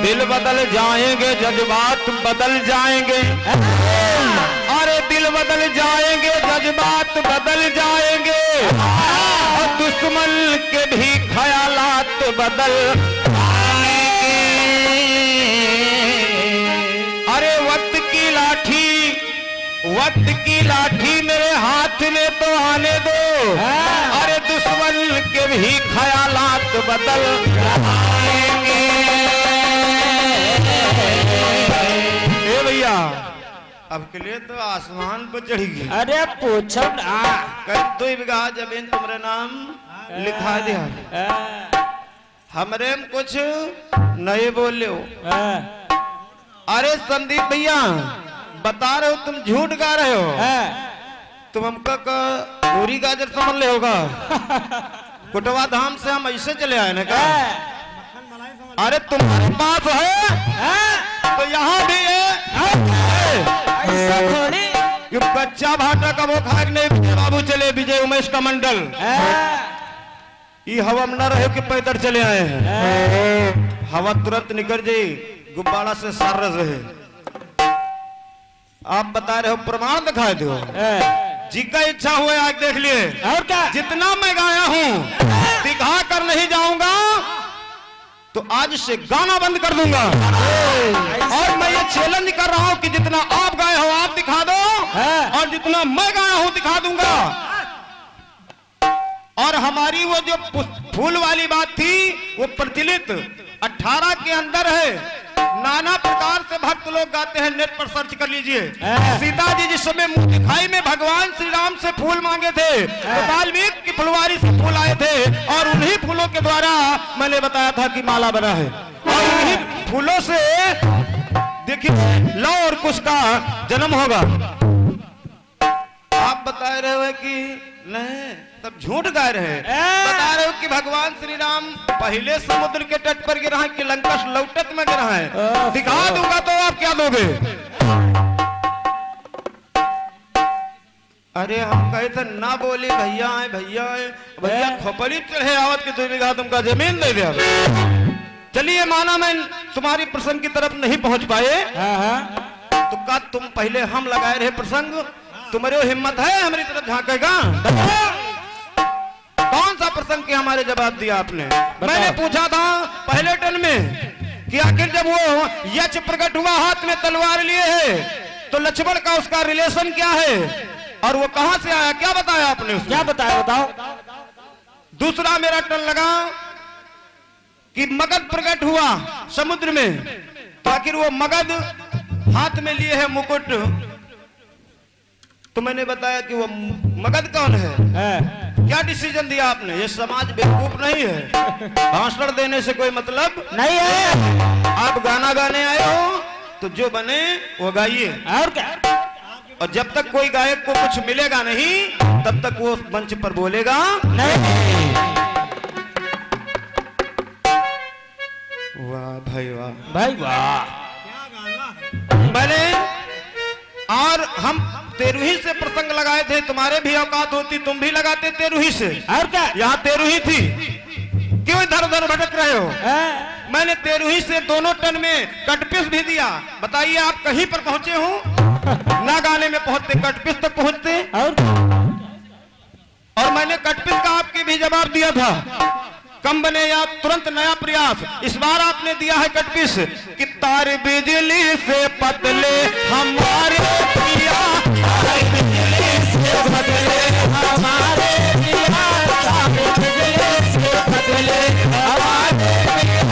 दिल बदल जाएंगे, जज्बात बदल जाएंगे। अरे दिल बदल जाएंगे, जज्बात बदल जाएंगे, और दुश्मन के भी ख्यालात बदल आएंगे। अरे वक्त की लाठी मेरे हाथ में तो आने दो, अरे दुश्मन के भी ख्यालात बदल आएंगे। ए भैया, अब के लिए तो आसमान पर चढ़ी गई। अरे पूछो ना, कल 2 बीघा जमीन तुम्हारे नाम लिखा दिया, हमरे में कुछ नहीं बोले हो। अरे संदीप भैया, बता रहे हो तुम झूठ गा रहे हो, तुम हमका पूरी गाजर समझ ले होगा। कुटवा धाम से हम ऐसे चले आए ना का? अरे तुम्हारे पास है तो यहाँ भी है। ऐसा थोड़ी, ये कच्चा भाटा का वो खाक नहीं। विजय बाबू चले, विजय उमेश का मंडल, ये हवा में न रहे कि पैदल चले आए हैं। हवा तुरंत निकल जाए, गुब्बारा से सार रहे। आप बता रहे हो, प्रमाण दिखाए दो। जी का इच्छा हुआ आज देख लिए, और क्या? जितना मैं गाया हूँ दिखा कर नहीं जाऊंगा, तो आज से गाना बंद कर दूंगा। और मैं ये चैलेंज कर रहा हूँ कि जितना आप गाए हो आप दिखा दो, और जितना मैं गाया हूँ दिखा दूंगा। और हमारी वो जो फूल वाली बात थी वो प्रचलित 18 के अंदर है। नाना प्रकार से भक्त लोग गाते हैं, नेट पर सर्च कर लीजिए। सीता जी जिस समय मुंह दिखाई में भगवान श्री राम से फूल मांगे थे, तो वाल्मीकि की फुलवारी से फूल आए थे, और उन्हीं फूलों के द्वारा मैंने बताया था कि माला बना है। और उन्हीं फूलों से देखिए लव और कुश का जन्म होगा। आप बता रहे हो कि नहीं, तब झूठ गा रहे हैं। बता रहे हो कि भगवान श्री राम पहले समुद्र के तट पर गिरा है कि लंका लौटत में गिरा है। दिखा दूंगा तो आप क्या दोगे? अरे हम कहे थे ना बोले, भैया आए भैया आए, भैया खोपड़ी चढ़े आवत के 2 बीघा तुमका जमीन दे दिया। चलिए माना मैं तुम्हारी प्रसंग की तरफ नहीं पहुंच पाए, तो का तुम पहले हम लगाए रहे प्रसंग, तुम्हारे हिम्मत है हमारी तरफ झांकेगा? कौन सा प्रसंग के हमारे जवाब दिया आपने? मैंने पूछा था पहले टन में कि आखिर जब वो यक्ष प्रकट हुआ हाथ में तलवार लिए है, तो लक्ष्मण का उसका रिलेशन क्या है, और वो कहां से आया? क्या बताया आपने? क्या बताया बताओ। दूसरा मेरा टन लगा कि मगध प्रकट हुआ समुद्र में, तो आखिर वो मगध हाथ में लिए है मुकुट, तो मैंने बताया कि वो मगध कौन है। क्या डिसीजन दिया आपने? ये समाज बेवकूफ नहीं है, भाषण देने से कोई मतलब नहीं है। आप गाना गाने आए हो तो जो बने वो गाइए, और क्या? और जब तक कोई गायक को कुछ मिलेगा नहीं तब तक वो मंच पर बोलेगा नहीं। वाह भाई वाह, भाई वाह। मैंने और हम तेरुही से प्रसंग लगाए थे। तुम्हारे भी औकात होती तुम भी लगाते तेरुही से, और क्या? यहाँ तेरुही थी, क्यों इधर उधर भटक रहे हो? मैंने तेरुही से 2 टन में कटपिस भी दिया। बताइए आप कहीं पर पहुंचे हो? ना गाने में पहुंचते, कटपिस तक पहुंचते। और मैंने कटपिस का आपके भी जवाब दिया था, कम बने या तुरंत नया प्रयास। इस बार आपने दिया है कटपिस कि तार बिजली से पतले हमारे पिया, तार बिजली से पतले हमारे पिया, तार बिजली से पतले हमारे पिया।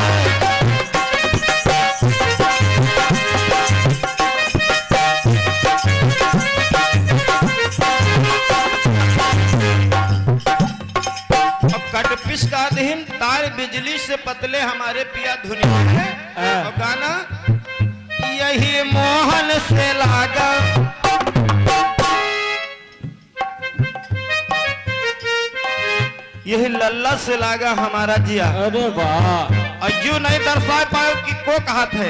कटपिस का अधीन तार बिजली से पतले हमारे पिया धुनी है, और गाना यही मोहन से लागा, यही लल्ला से लागा हमारा जिया। अरे वाह। अज्जू नहीं दर्शा पाओ कि को कहा थे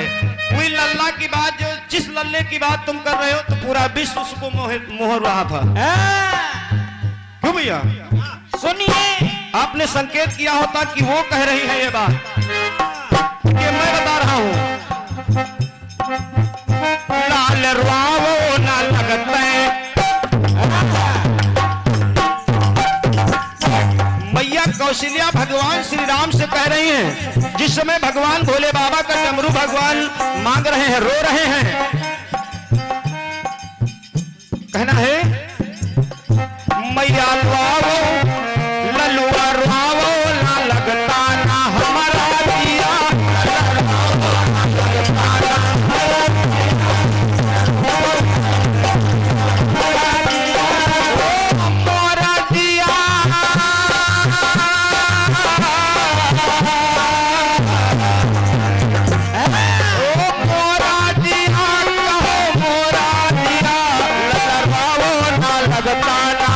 वही लल्ला की बात, जो जिस लल्ले की बात तुम कर रहे हो तो पूरा विश्व उसको मोहर रहा था। क्यों भैया? सुनिए, आपने संकेत किया होता कि वो कह रही है ये बात, कि मैं बता रहा हूं। भगवान श्री राम से कह रही हैं, जिस समय भगवान भोले बाबा का डमरू भगवान मांग रहे हैं, रो रहे हैं, कहना है मैया रुआवो ललुआ रुआवो ना लगता ना हमारा दिया, मोरा दिया मोरा दिया कहो मोरा दिया ललुआवो ना लगता ना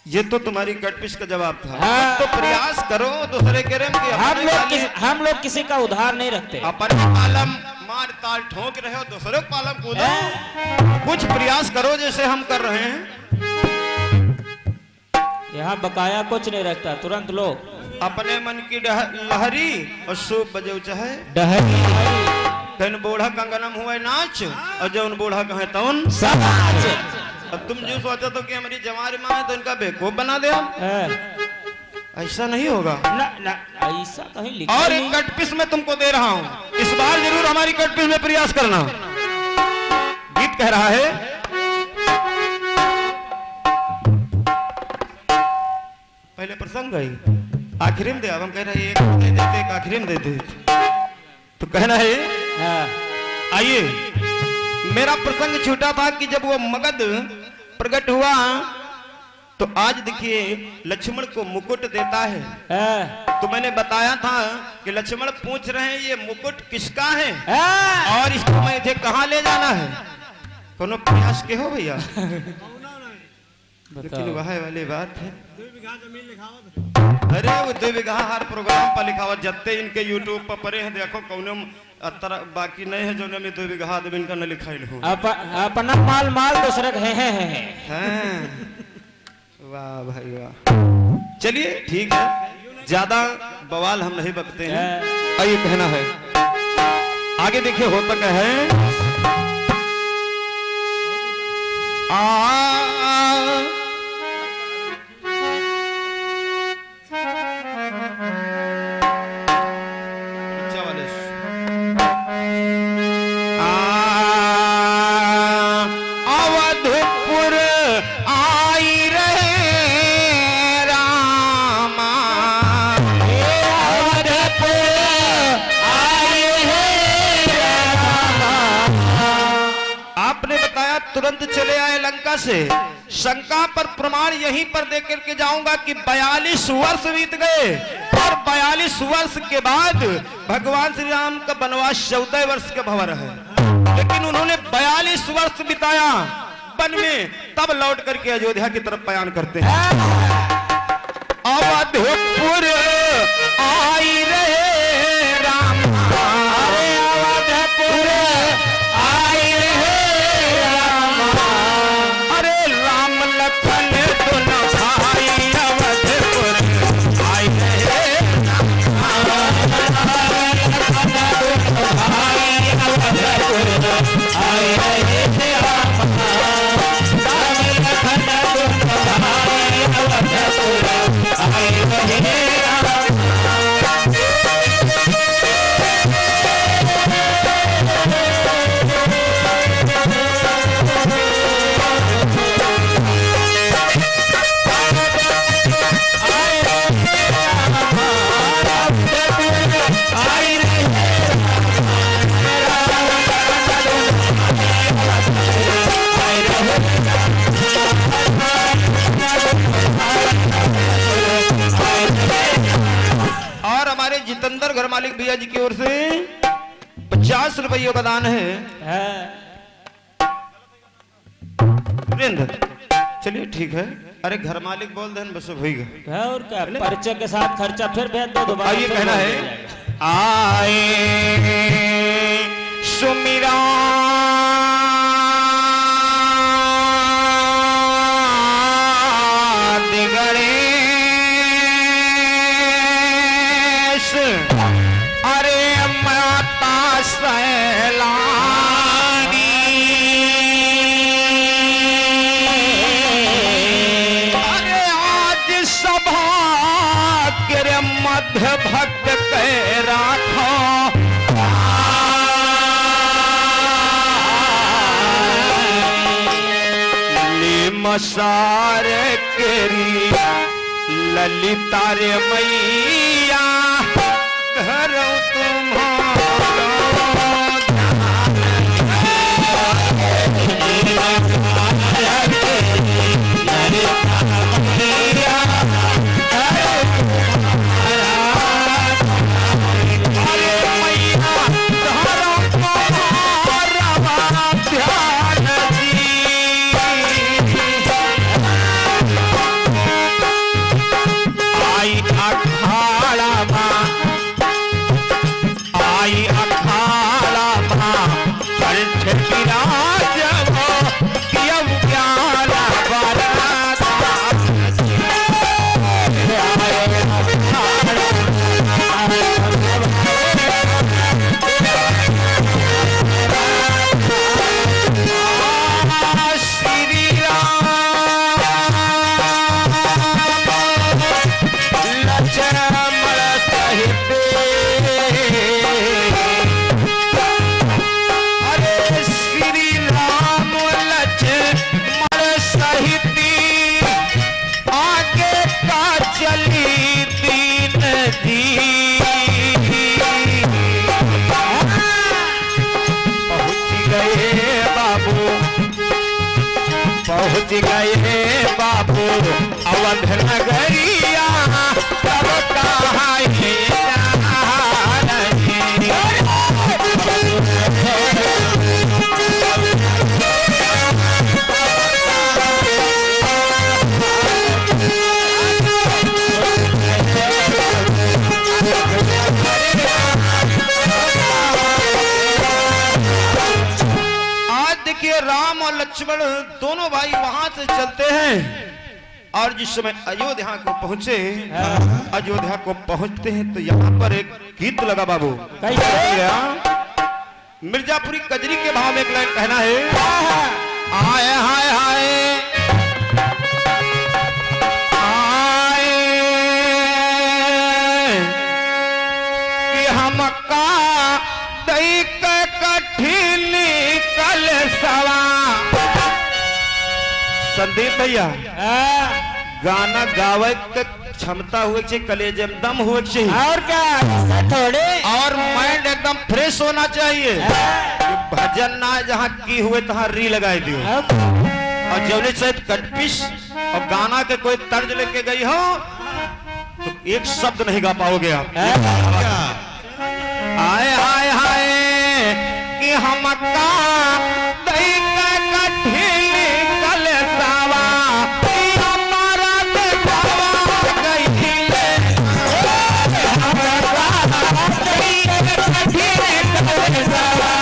ये तो तुम्हारी कटपिश का जवाब था। हाँ। तो प्रयास करो दूसरे के रेम की हम लोग किसी का उधार नहीं रखते। अपन पालम मार ताल ठोक रहे हो, दूसरे को पालम कूदो, कुछ प्रयास करो जैसे हम कर रहे हैं। यहाँ बकाया कुछ नहीं रखता, तुरंत लो। अपने मन की लहरी और सूप बजे चाहे डहरी कहीं बूढ़ा कंगनम हुआ नाच और जौन बूढ़ा कहे तौन। अब तुम जो सोचते तो कि हमारी जवारी माँ है तो इनका बेवकूफ बना दे हम, ऐसा नहीं होगा ना ना, ऐसा कहीं लिखा और नहीं। एक कटपिस में तुमको दे रहा हूँ, इस बार जरूर हमारी कटपिस में प्रयास करना। गीत कह रहा है पहले प्रसंग गई आखिरी में दे, अब हम कह रहे हैं एक दे देते एक आखिरी में दे देते, तो कहना है आइए। मेरा प्रसंग छूटा था कि जब वो मगध प्रकट हुआ तो आज देखिए लक्ष्मण को मुकुट देता है। तो मैंने बताया था कि लक्ष्मण पूछ रहे हैं ये मुकुट किसका है और इसको मुझे कहाँ ले जाना है। कोनो प्रयास के हो भैया, लेकिन वह वाली बात है। अरे वो 2 बीघा हर प्रोग्राम पर लिखावत जत्ते इनके यूट्यूब पर पड़े हैं, देखो कौन बाकी नहीं है जो में 2 बीघा आदमी इनका न लिखाइल हो। अपना माल माल दूसरे हैं। वाह भाई वाह, चलिए ठीक है, ज्यादा बवाल हम नहीं बकते हैं। आइए कहना है आगे देखिए होता क्या है। अवधपुर आई रहे रामा, अवधपुर आई है रामा। आपने बताया तुरंत चले आए लंका से, शंका पर प्रमाण यहीं पर दे करके जाऊंगा कि 42 वर्ष बीत गए और 42 वर्ष के बाद भगवान श्री राम का वनवास 14 वर्ष का भंवर है, लेकिन उन्होंने 42 वर्ष बिताया वन में, तब लौट करके अयोध्या की तरफ पलायन करते हैं। अवधपुर आई रहे राम, अरे अवधपुर आई रहे राम, अरे राम लखन दोनों भाई अवधपुर आई रहे जितेंद्र घर मालिक भैया जी की ओर से 50 रुपये का दान है। चलिए ठीक है, अरे घर मालिक बोल दें बस होगा और क्या, परिचय के साथ खर्चा फिर भेज दो दोबारा। ये कहना है आए सुमिरा अरे माता से बसार केरी ललिता रे मैया करो तुम्हारा पहुँच गए बाबू अवध नगरिया तब कहाँ है राम और लक्ष्मण दोनों भाई वहां से चलते हैं और जिस समय अयोध्या को पहुंचे अयोध्या को पहुंचते हैं तो यहाँ पर एक गीत लगा बाबू मिर्जापुरी कजरी के भाव में एक लाइन कहना है आए हाय हाय आए कि हम का दई कठिन कल सवा संदीप भैया गाना गावे के क्षमता हुए चाहिए कलेजे में दम हुए चाहिए और क्या थोड़े और माइंड एकदम फ्रेश होना चाहिए भजन ना जहाँ की हुए तहाँ री लगाई दियो और जौने सहित कटपिश और गाना के कोई तर्ज लेके गई हो तो एक शब्द नहीं गा पाओगे आप आए हाय हाय कि हम का दई कठिन कल सावा हमारा देखावा गई कठिन कल सावा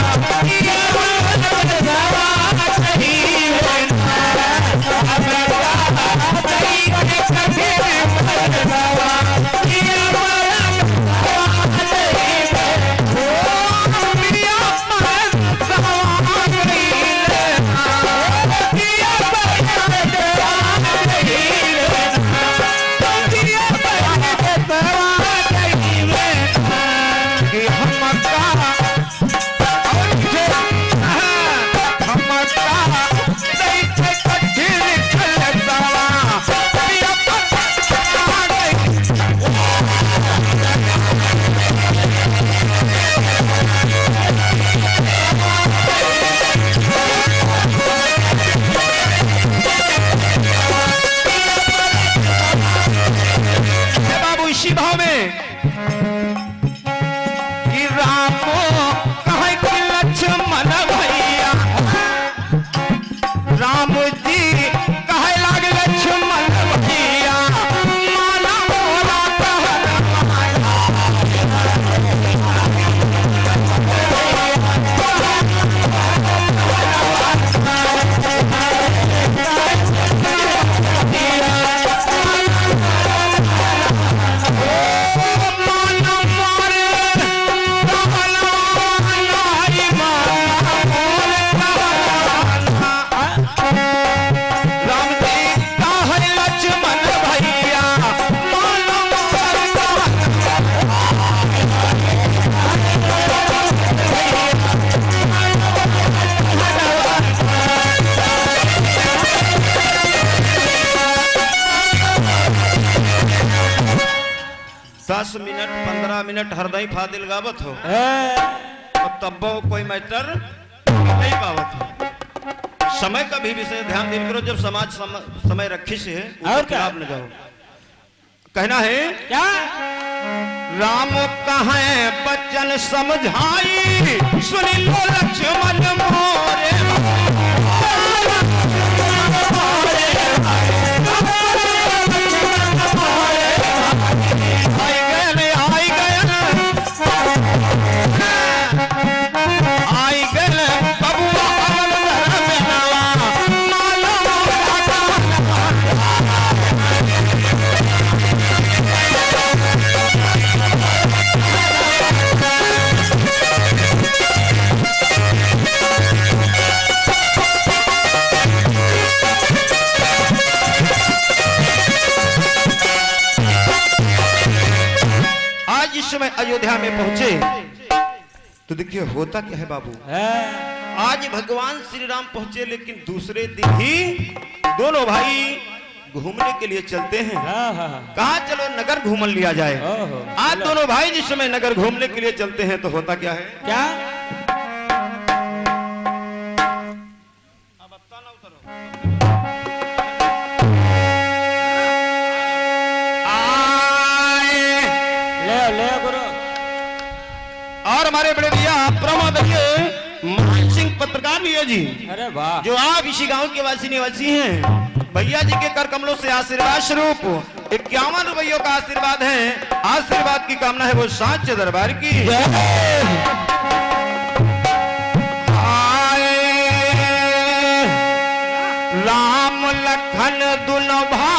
10 मिनट 15 मिनट हरदई फादिल गावत हो और तब कोई मैटर नहीं पावत हो। समय का भी विषय ध्यान देन करो, जब समाज समय रखी से है और क्या न जाओ। कहना है क्या राम कहे बचन समझाई सुनी लो लक्ष्मण मोरे। अयोध्या में पहुंचे तो देखिए होता क्या है बाबू, आज भगवान श्री राम पहुंचे लेकिन दूसरे दिन ही दोनों भाई घूमने के लिए चलते हैं। कहा चलो नगर घूम लिया जाए। आज दोनों भाई जिस समय नगर घूमने के लिए चलते हैं तो होता क्या है, क्या और हमारे बड़े भैया मान सिंह पत्रकार भैया जी, अरे वाह, जो आप इसी गांव के वासी निवासी हैं, भैया जी के कर कमलों से आशीर्वाद स्वरूप 51 रुपयों का आशीर्वाद है। आशीर्वाद की कामना है वो सांचे दरबार की। राम लखन दुनो भाई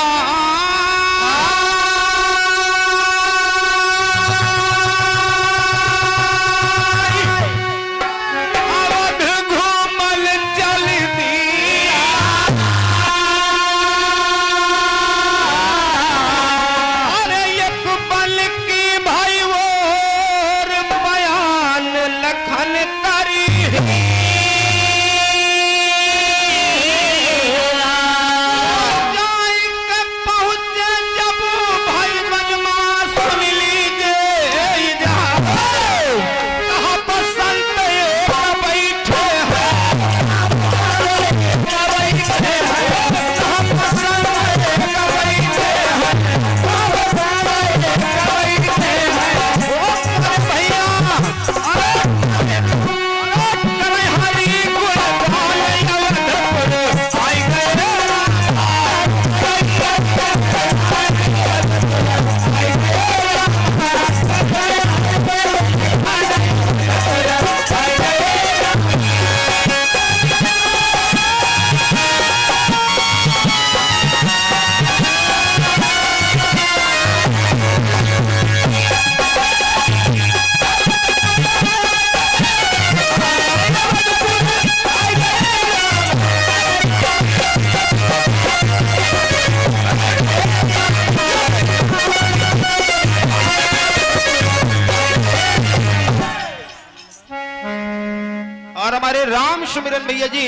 राम सुमिरन भैया जी,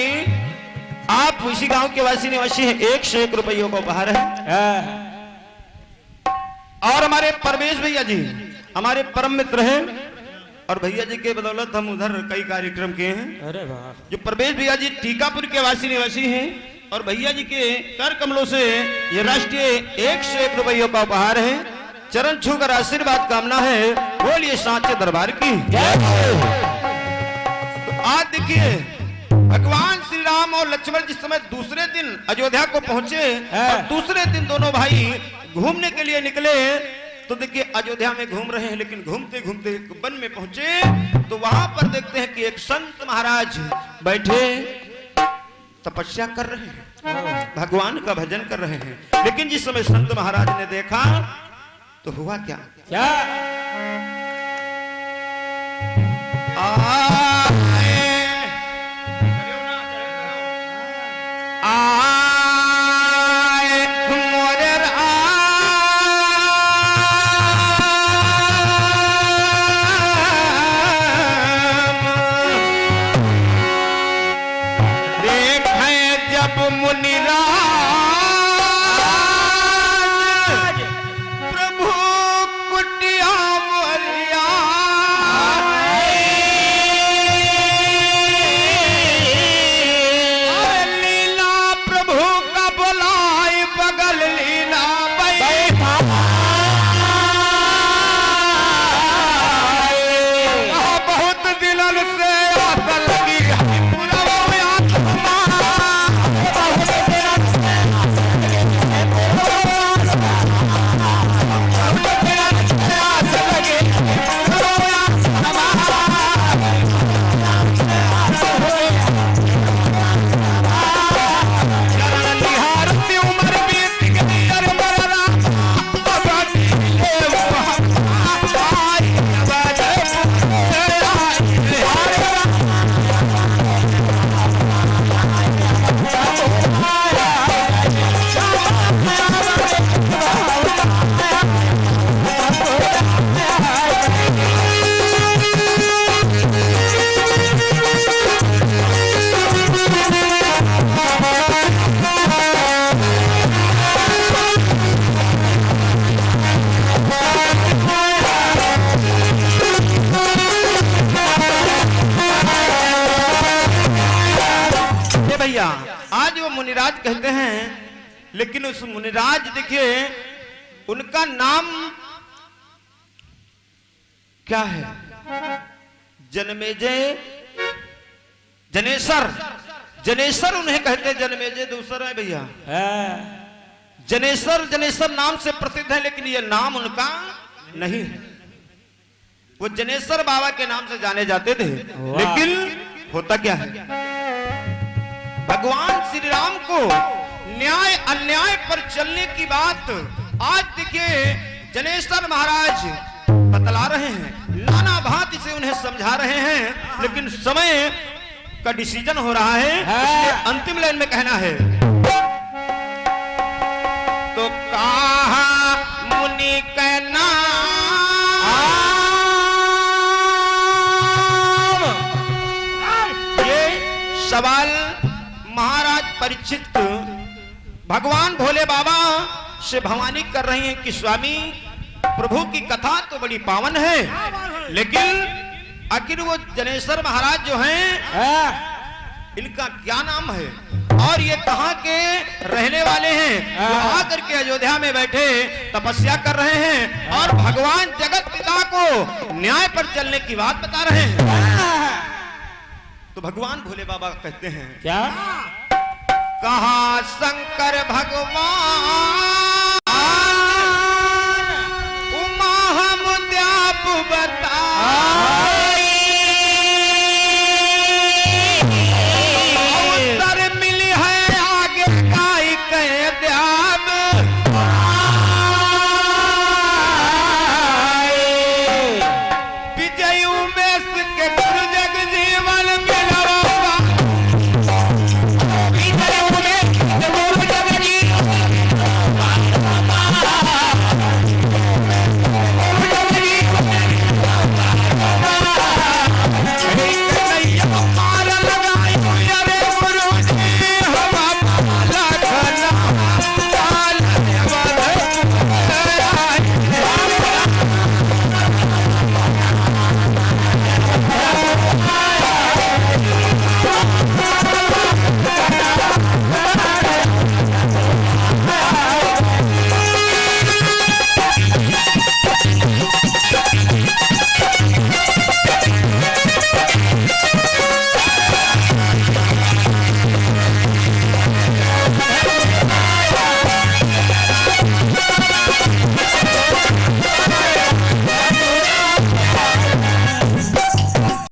आप इसी गांव के वासी निवासी हैं, 101 रुपयों का उपहार है। और हमारे परवेश भैया जी हमारे परम मित्र हैं और भैया जी के बदौलत हम उधर कई कार्यक्रम किए हैं। अरे वाह, जो परवेश भैया जी टीकापुर के वासी निवासी हैं और भैया जी के कर कमलों से ये राष्ट्रीय 101 रुपयों का उपहार है। चरण छूकर आशीर्वाद कामना है, बोलिए सांचे दरबार की। आज देखिए भगवान श्री राम और लक्ष्मण जिस समय दूसरे दिन अयोध्या को पहुंचे और दूसरे दिन दोनों भाई घूमने के लिए निकले तो देखिए अयोध्या में घूम रहे हैं, लेकिन घूमते घूमते एक वन में पहुंचे तो वहां पर देखते हैं कि एक संत महाराज बैठे तपस्या कर रहे हैं, भगवान का भजन कर रहे हैं। लेकिन जिस समय संत महाराज ने देखा तो हुआ क्या, क्या प्रभु कुटिया आज वो मुनिराज कहते हैं, लेकिन उस मुनिराज देखिए उनका नाम क्या है? जन्मेजय जनेश्वर। जनेश्वर उन्हें कहते, जन्मेजय दूसरा है भैया। जनेश्वर जनेश्वर नाम से प्रसिद्ध है, लेकिन यह नाम उनका नहीं है। वो जनेश्वर बाबा के नाम से जाने जाते थे, लेकिन होता क्या है, भगवान श्री राम को न्याय अन्याय पर चलने की बात आज देखिए जनेश्वर महाराज बतला रहे हैं, नाना भांति से उन्हें समझा रहे हैं, लेकिन समय का डिसीजन हो रहा है। अंतिम लाइन में कहना है, तो कहा मुनि का नाम, ये सवाल महाराज परीक्षित भगवान भोले बाबा से भवानी कर रही हैं कि स्वामी प्रभु की कथा तो बड़ी पावन है, लेकिन आखिर वो जनेश्वर महाराज जो हैं इनका क्या नाम है और ये कहां के रहने वाले हैं, जो आकर के अयोध्या में बैठे तपस्या कर रहे हैं और भगवान जगत पिता को न्याय पर चलने की बात बता रहे हैं। तो भगवान भोले बाबा कहते हैं क्या, कहा शंकर भगवान